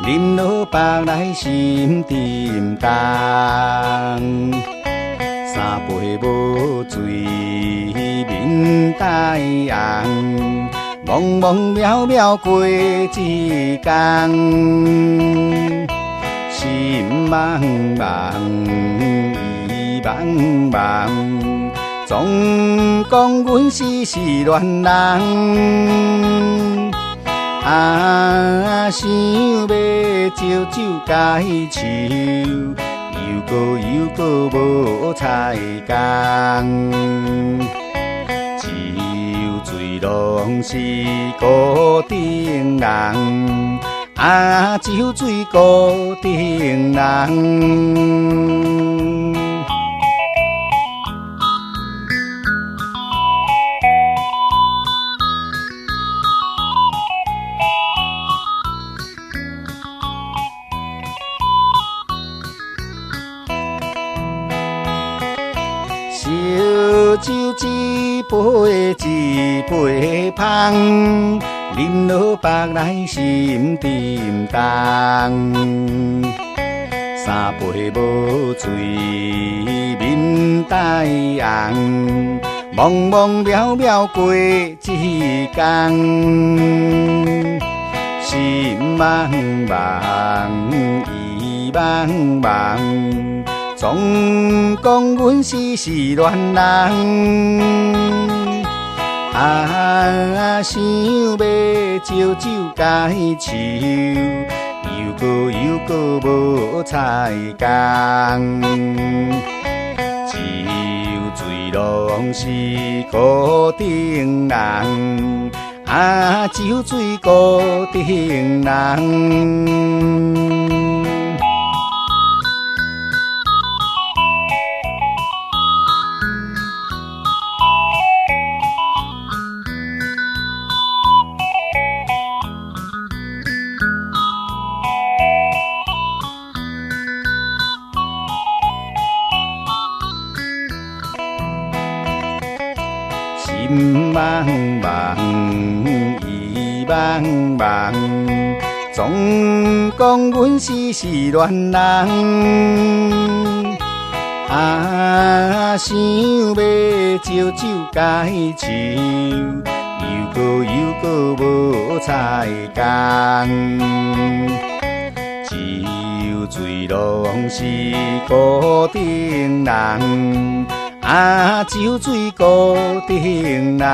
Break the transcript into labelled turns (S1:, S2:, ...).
S1: 饮落腹内心沉重。三杯无醉面带红，茫茫渺渺过一天。心茫茫，意茫茫，总讲阮是恋人。想要招酒解愁，又搁无彩工。酒醉拢是孤顶人，酒醉孤顶人。烧酒一杯一杯香，饮落腹内心沉重。三杯无醉面带红，茫茫渺渺过一天。心茫茫，意茫茫，总讲阮是恋人。想要招酒解愁，又搁无彩工。酒醉拢是孤顶人，酒醉孤顶人。心茫茫，意茫茫，总讲阮是恋人。想要招酒解愁，又搁无彩工。酒醉拢是孤顶人，酒醉孤顶人。